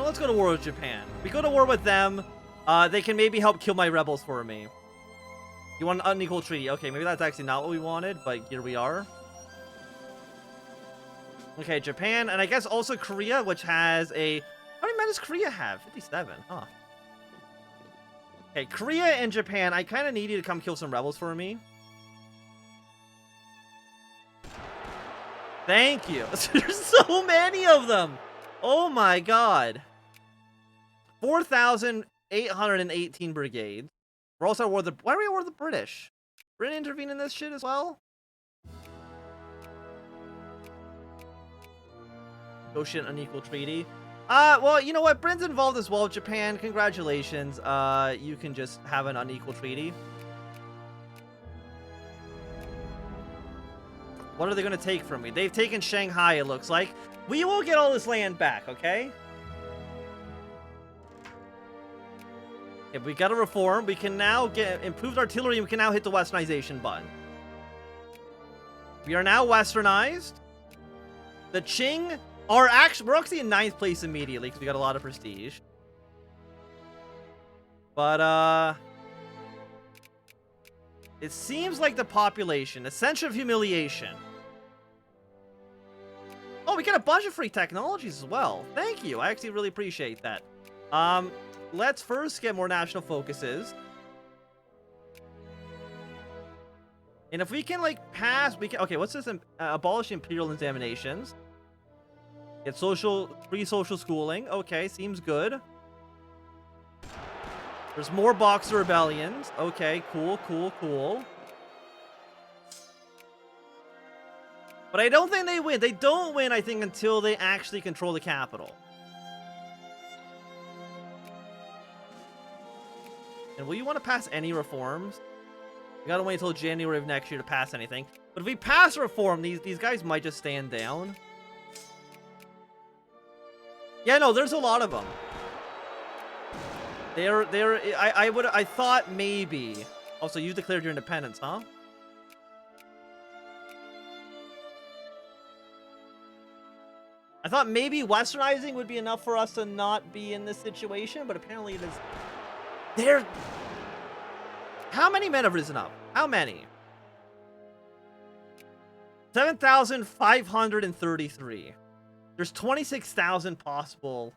let's go to war with Japan. We go to war with them. They can maybe help kill my rebels for me. You want an unequal treaty? Okay, maybe that's actually not what we wanted, but here we are. Okay, Japan, and I guess also Korea, which has a... How many men does Korea have? 57, huh? Okay, Korea and Japan, I kind of need you to come kill some rebels for me. Thank you. There's so many of them. Oh my god. 4,818 brigades. We're also at war with the... Why are we at war with the British? Britain intervene in this shit as well? Negotiate an unequal treaty. Well, you know what? Britain's involved as well. Japan, congratulations. You can just have an unequal treaty. What are they going to take from me? They've taken Shanghai, it looks like. We will get all this land back, okay? If we got a reform, we can now get improved artillery, and we can now hit the Westernization button. We are now Westernized. The Qing are actually... We're actually in 9th place immediately, because we got a lot of prestige. But, it seems like the population, a century of humiliation. Oh, we get a bunch of free technologies as well. Thank you. I actually really appreciate that. Let's first get more national focuses. And if we can, like, pass... we can... Okay, what's this? Abolish imperial examinations. Get free social schooling. Okay, seems good. There's more Boxer rebellions. Okay, cool, cool, cool. But I don't think they win. They don't win, I think, until they actually control the capital. And will you want to pass any reforms? We gotta wait until January of next year to pass anything. But if we pass a reform, these guys might just stand down. Yeah, no, there's a lot of them. I thought maybe. Oh, so you declared your independence, huh? I thought maybe Westernizing would be enough for us to not be in this situation, but apparently it is. How many men have risen up? How many? 7,533. There's 26,000 possible.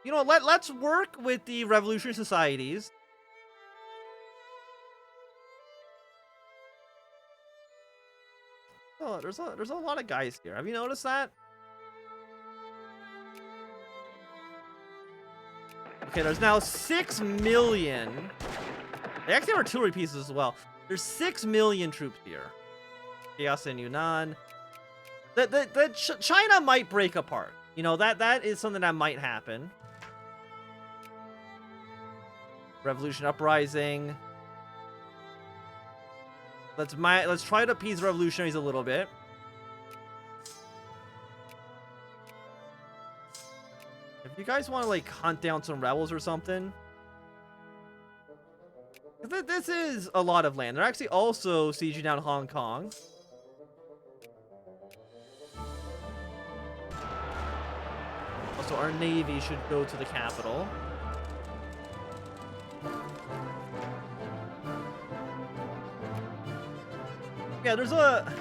You know, let's work with the revolutionary societies. Oh, there's a lot of guys here. Have you noticed that? Okay, there's now 6 million. They actually have artillery pieces as well. There's 6 million troops here. Chaos in Yunnan. China might break apart. You know, that is something that might happen. Revolution uprising. Let's try to appease revolutionaries a little bit. If you guys want to, like, hunt down some rebels or something. This is a lot of land. They're actually also sieging down Hong Kong. Also, our navy should go to the capital. Yeah, there's a...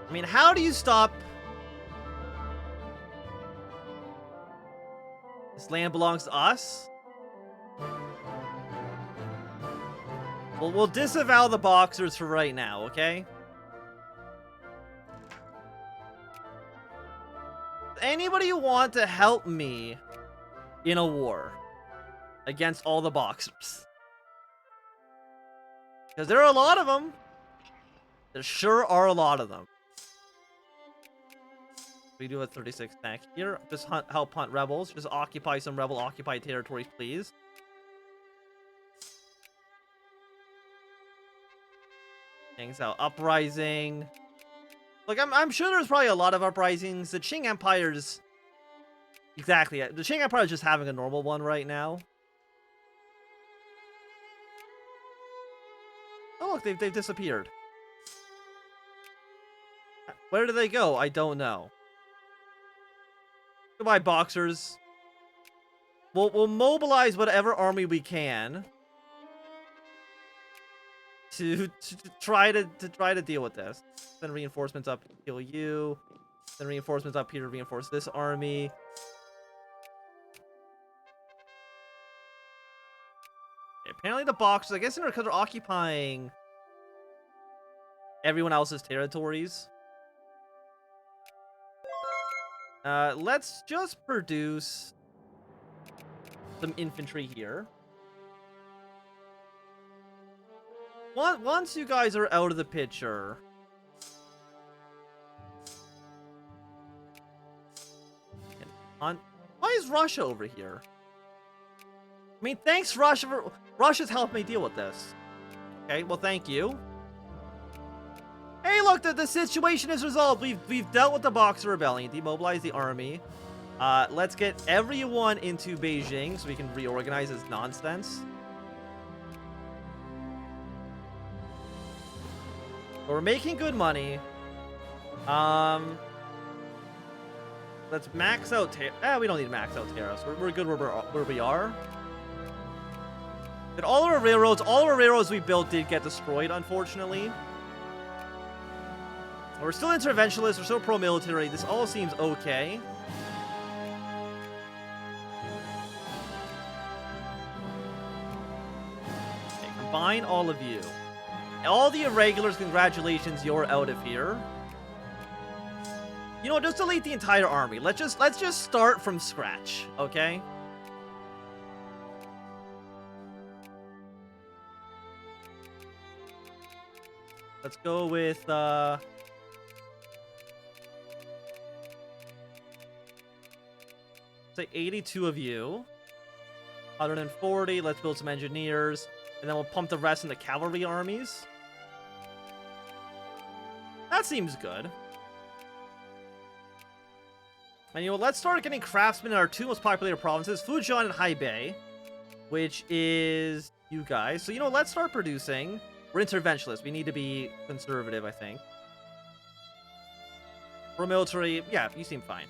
I mean, how do you stop... This land belongs to us? Well, we'll disavow the Boxers for right now, okay? Anybody want to help me in a war against all the Boxers? Because there are a lot of them. There sure are a lot of them. We do a 36 tank here. Just help hunt rebels. Just occupy some rebel-occupied territories, please. Things out. Uprising. Look, I'm sure there's probably a lot of uprisings. The Qing Empire's... Exactly. The Qing Empire is just having a normal one right now. Oh, look, they've disappeared. Where did they go? I don't know. Goodbye, boxers. We'll mobilize whatever army we can to try to deal with this. Send reinforcements up to kill you. Send reinforcements up here to reinforce this army. Okay, apparently the boxers, I guess, because they're occupying everyone else's territories. Let's just produce some infantry here. Once you guys are out of the picture, why is Russia over here? I mean, thanks, Russia. Russia's helped me deal with this. Okay, well, thank you. Hey, look, the situation is resolved. We've dealt with the Boxer Rebellion, demobilized the army. Let's get everyone into Beijing so we can reorganize this nonsense. So we're making good money. Let's max out. We don't need to max out tariffs. We're good where we are. But all our railroads we built did get destroyed, unfortunately. We're still interventionists. We're still pro-military. This all seems okay. Okay, combine all of you. All the irregulars, congratulations, you're out of here. You know what? Just delete the entire army. Let's just start from scratch, okay? Let's go with say 82 of you. 140. Let's build some engineers. And then we'll pump the rest in the cavalry armies. That seems good. And you know, let's start getting craftsmen in our two most populated provinces, Fujian and Hebei, which is you guys. So, you know, let's start producing. We're interventionists. We need to be conservative, I think. For military, yeah, you seem fine.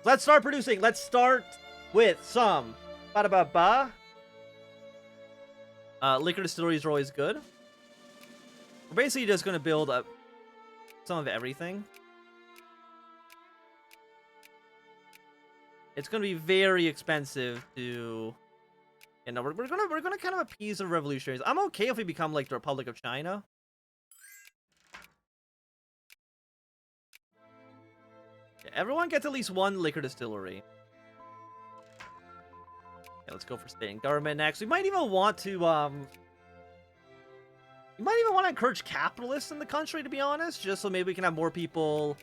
Let's start producing. Let's start with some ba-da-ba-ba. Liquor distilleries are always good. We're basically just going to build up some of everything. It's going to be very expensive to, you know, we're gonna kind of appease the revolutionaries. I'm okay if we become like the Republic of China. Yeah, everyone gets at least one liquor distillery. Yeah, let's go for state and government next. We might even want to encourage capitalists in the country, to be honest, just so maybe we can have more people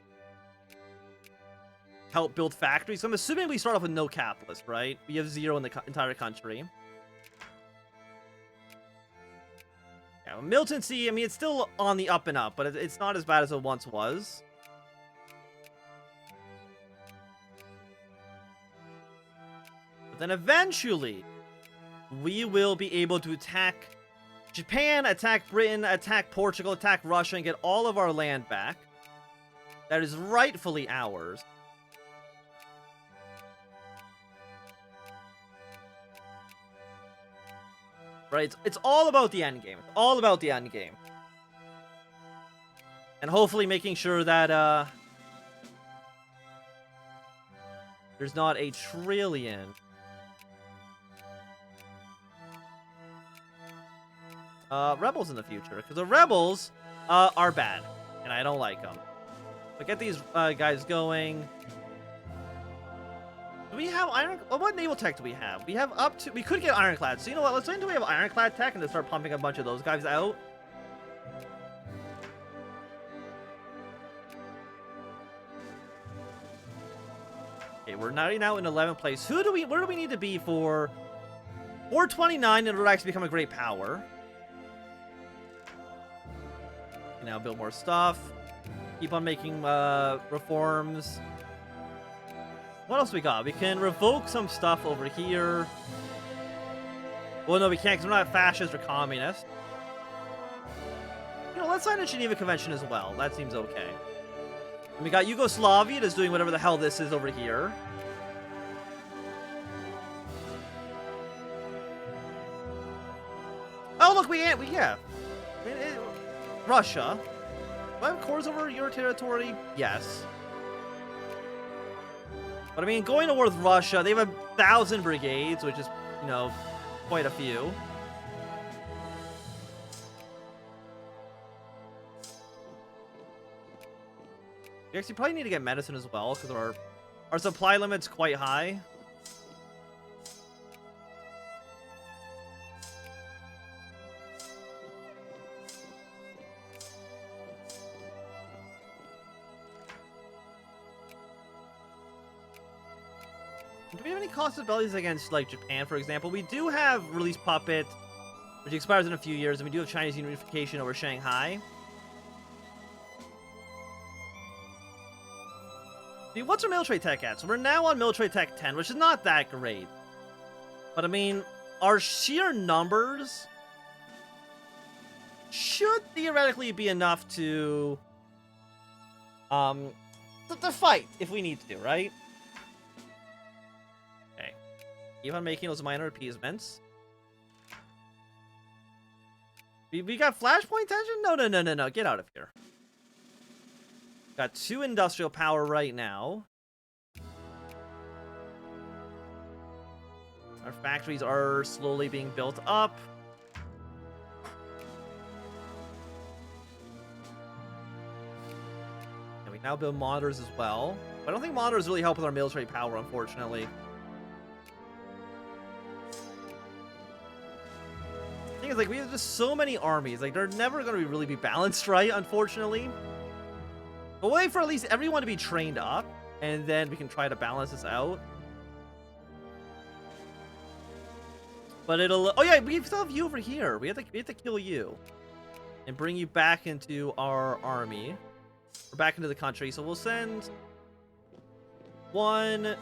help build factories. So I'm assuming we start off with no capitalists, right? We have 0 in the entire country. Yeah, militancy, I mean, it's still on the up and up, but it's not as bad as it once was. But then eventually, we will be able to attack Japan, attack Britain, attack Portugal, attack Russia, and get all of our land back. That is rightfully ours. Right? It's all about the end game. It's all about the end game. And hopefully making sure that there's not a trillion rebels in the future, because the rebels are bad, and I don't like them. But get these guys going. Do we have iron? What naval tech do we have? We have up to. We could get ironclad. So you know what? Let's wait until we have ironclad tech and then start pumping a bunch of those guys out. Okay, we're now in 11th place. Where do we need to be for 429 in order to actually become a great power? Now build more stuff. Keep on making reforms. What else we got? We can revoke some stuff over here. Well, no, we can't because we're not fascist or communist. You know, let's sign a Geneva Convention as well. That seems okay. And we got Yugoslavia that's doing whatever the hell this is over here. Oh, look, yeah. I mean, Russia. Do I have cores over your territory? Yes. But I mean, going to war with Russia, they have 1,000 brigades, which is, you know, quite a few. We actually probably need to get medicine as well, because our supply limit's quite high. Do we have any cost abilities against, like, Japan, for example? We do have Release Puppet, which expires in a few years, and we do have Chinese unification over Shanghai. I mean, what's our military tech at? So we're now on military tech 10, which is not that great. But, I mean, our sheer numbers should theoretically be enough to fight if we need to, right? Keep on making those minor appeasements. We got flashpoint tension? No. Get out of here. Got 2 industrial power right now. Our factories are slowly being built up. And we now build monitors as well. But I don't think monitors really help with our military power, unfortunately. Thing is, like, we have just so many armies. Like, they're never going to really be balanced, right? Unfortunately. But we'll wait for at least everyone to be trained up, and then we can try to balance this out. But it'll... Oh, yeah, we still have you over here. We have to kill you. And bring you back into our army. Or back into the country. So we'll send 1,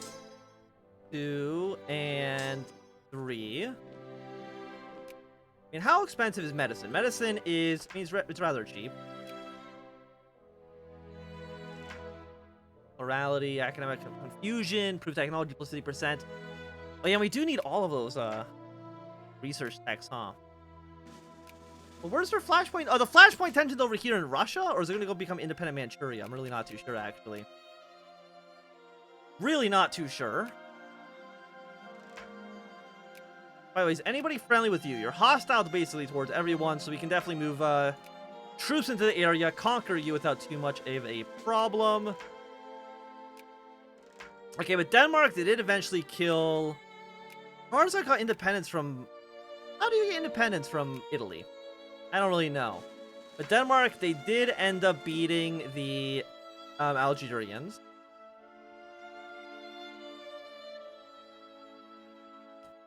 2, and 3. I mean, how expensive is medicine? Medicine is... I mean, it's rather cheap. Morality, economic confusion, improved technology plus 50%. Oh, yeah, we do need all of those research techs, huh? Well, where's their flashpoint? Oh, the flashpoint tension's over here in Russia? Or is it going to go become independent Manchuria? I'm really not too sure, actually. Really not too sure. By the way, is anybody friendly with you? You're hostile basically towards everyone, so we can definitely move troops into the area, conquer you without too much of a problem. Okay, but Denmark, they did eventually kill... How does I got independence from... How do you get independence from Italy? I don't really know. But Denmark, they did end up beating the Algerians.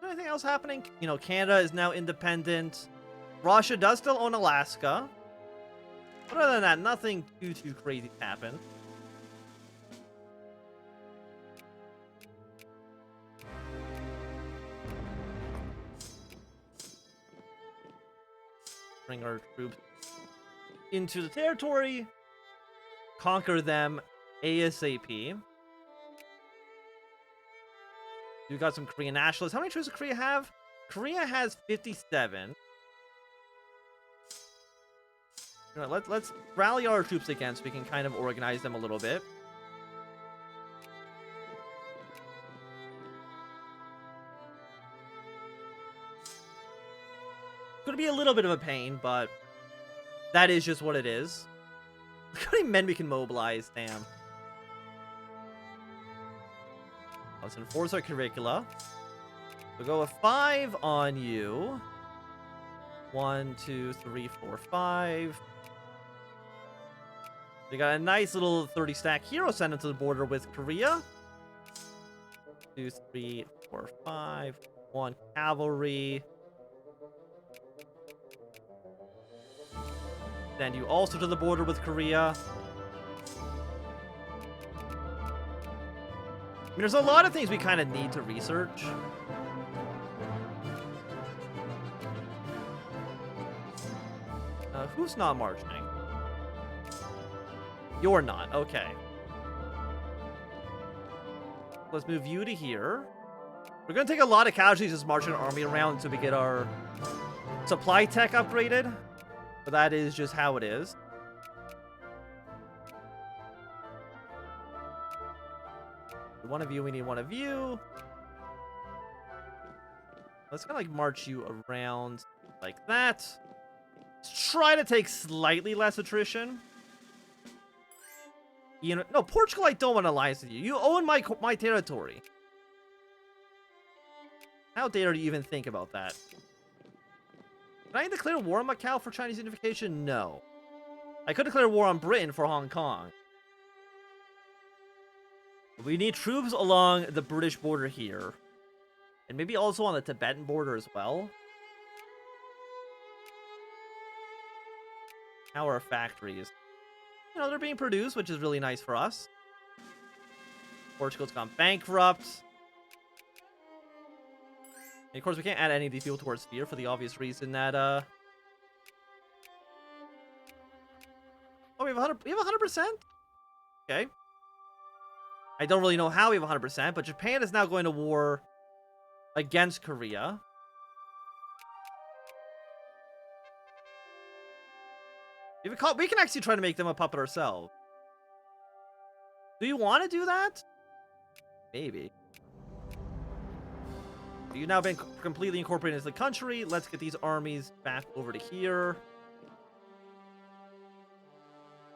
Anything else happening? You know, Canada is now independent. Russia does still own Alaska. But other than that, nothing too crazy happened. Bring our troops into the territory. Conquer them ASAP. We got some Korean nationalists. How many troops does Korea have? Korea has 57. You know, let's rally our troops again so we can kind of organize them a little bit. Gonna be a little bit of a pain, but that is just what it is. Look how many men we can mobilize, damn. Let's enforce our curricula. We'll go with 5 on you. 1, 2, 3, 4, 5. We got a nice little 30-stack hero sent into the border with Korea. 2, 3, 4, 5. 1 cavalry. Send you also to the border with Korea. I mean, there's a lot of things we kind of need to research. Who's not marching? You're not. Okay. Let's move you to here. We're gonna take a lot of casualties just marching our army around until we get our supply tech upgraded. But that is just how it is. One of you, we need one of you. Let's kind of like march you around like that. Let's try to take slightly less attrition. You know, no, Portugal, I don't want to alliance with you. You own my territory. How dare you even think about that? Can I declare war on Macau for Chinese unification? No. I could declare war on Britain for Hong Kong. We need troops along the British border here. And maybe also on the Tibetan border as well. How are our factories? You know, they're being produced, which is really nice for us. Portugal's gone bankrupt. And of course, we can't add any of these people to our sphere for the obvious reason that, Oh, we have 100%? We have 100%? Okay. I don't really know how we have 100%, but Japan is now going to war against Korea. We can actually try to make them a puppet ourselves. Do you want to do that? Maybe. You've now been completely incorporated into the country. Let's get these armies back over to here.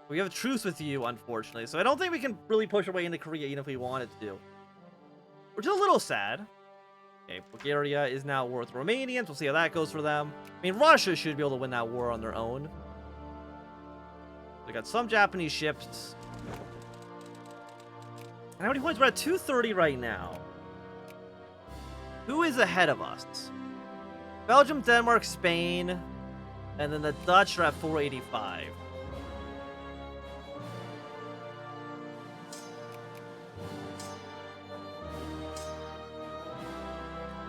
We have a truce with you, unfortunately, so I don't think we can really push our way into Korea even if we wanted to. Which is a little sad. Okay, Bulgaria is now at war with Romanians. We'll see how that goes for them. I mean, Russia should be able to win that war on their own. We got some Japanese ships. And how many points? We're at 230 right now. Who is ahead of us? Belgium, Denmark, Spain, and then the Dutch are at 485.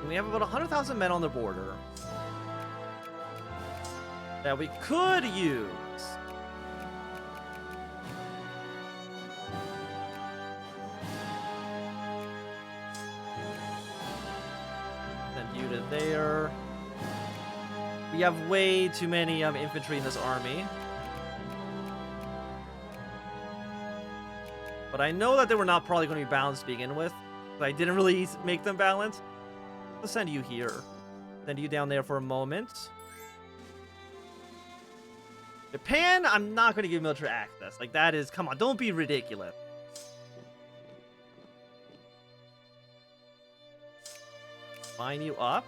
And we have about 100,000 men on the border that we could use. To there. We have way too many infantry in this army. But I know that they were not probably going to be balanced to begin with. But I didn't really make them balanced. Let's send you here. Send you down there for a moment. Japan, I'm not going to give military access. Like, that is... Come on, don't be ridiculous. Line you up.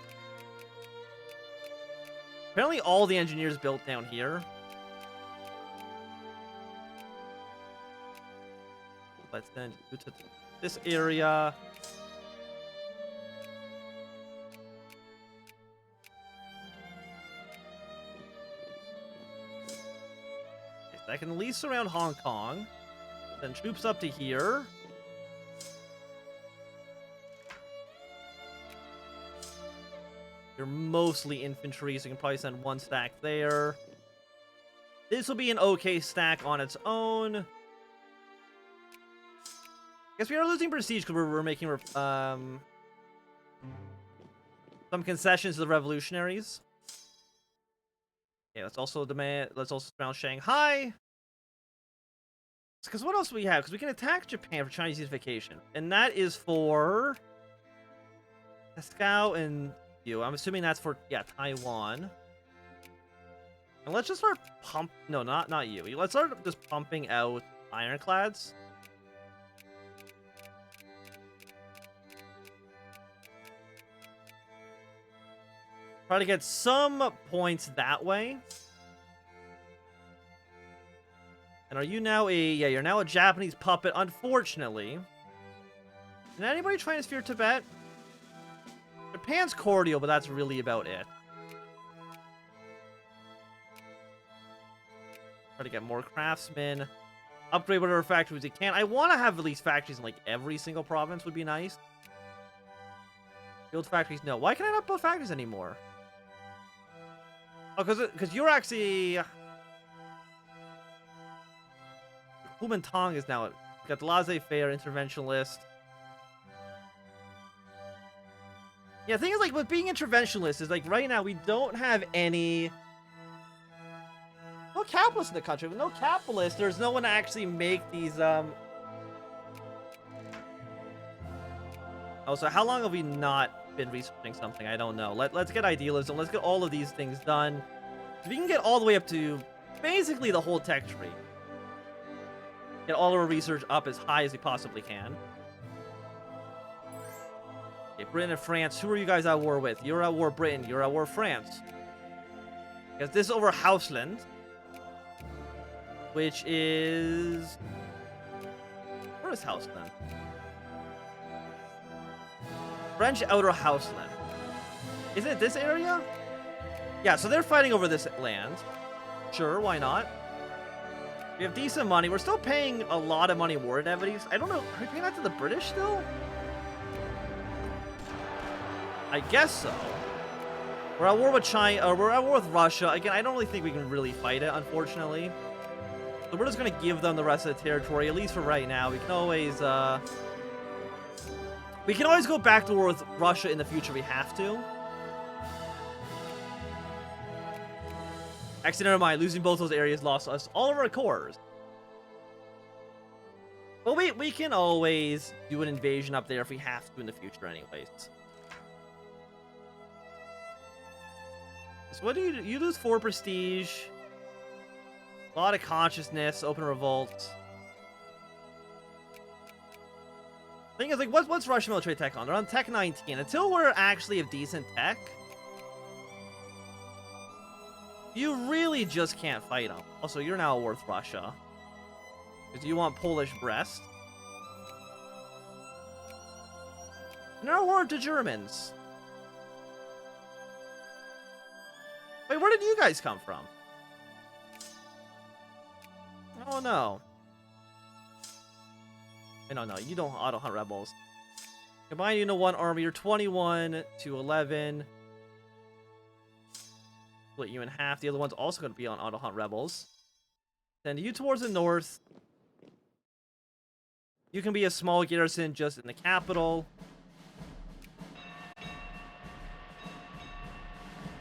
Apparently all the engineers built down here. Let's then go to this area. Okay, so I can at least surround Hong Kong. Send troops up to here. You're mostly infantry, so you can probably send one stack there. This will be an okay stack on its own. I guess we are losing prestige because we're making some concessions to the revolutionaries. Okay, let's also surround Shanghai. Because what else do we have? Because we can attack Japan for Chinese unification, and that is for Moscow and you. I'm assuming that's for, yeah, Taiwan. And let's just start no, not you. Let's start just pumping out ironclads. Try to get some points that way. And are you now yeah, you're now a Japanese puppet, unfortunately. Is anybody trying to sphere Tibet? Japan's cordial, but that's really about it. Try to get more craftsmen. Upgrade whatever factories we can. I want to have at least factories in like every single province would be nice. Build factories, no. Why can I not build factories anymore? Oh, because you're actually... Kuomintang is now... Got the laissez-faire, interventionalist. Yeah, the thing is, like, with being interventionalist is, like, right now we don't have any... No capitalists in the country. With no capitalists, there's no one to actually make these, Oh, so how long have we not been researching something? I don't know. Let's get idealism. Let's get all of these things done. If we can get all the way up to basically the whole tech tree. Get all of our research up as high as we possibly can. Okay, Britain and France. Who are you guys at war with? You're at war Britain. You're at war France. Because this is over Houseland. Which is... Where is Houseland? French Outer Houseland. Isn't it this area? Yeah, so they're fighting over this land. Sure, why not? We have decent money. We're still paying a lot of money war indemnities. I don't know. Are we paying that to the British still? I guess so. We're at war with China, or we're at war with Russia. Again, I don't really think we can really fight it, unfortunately. So we're just gonna give them the rest of the territory, at least for right now. We can always go back to war with Russia in the future if we have to. Actually, never mind. Losing both those areas lost us all of our cores. But we can always do an invasion up there if we have to in the future anyways. So what do? You lose 4 prestige. A lot of consciousness, open revolt. Thing is, like, what's Russian military tech on? They're on tech 19. Until we're actually of decent tech, you really just can't fight them. Also, you're now worth Russia. Because you want Polish Brest. And they're at war with the Germans. Wait, where did you guys come from? Oh, no. No, you don't auto-hunt rebels. Combine into 1 army. You're 21 to 11. Split you in half. The other one's also going to be on auto-hunt rebels. Send you towards the north. You can be a small garrison just in the capital.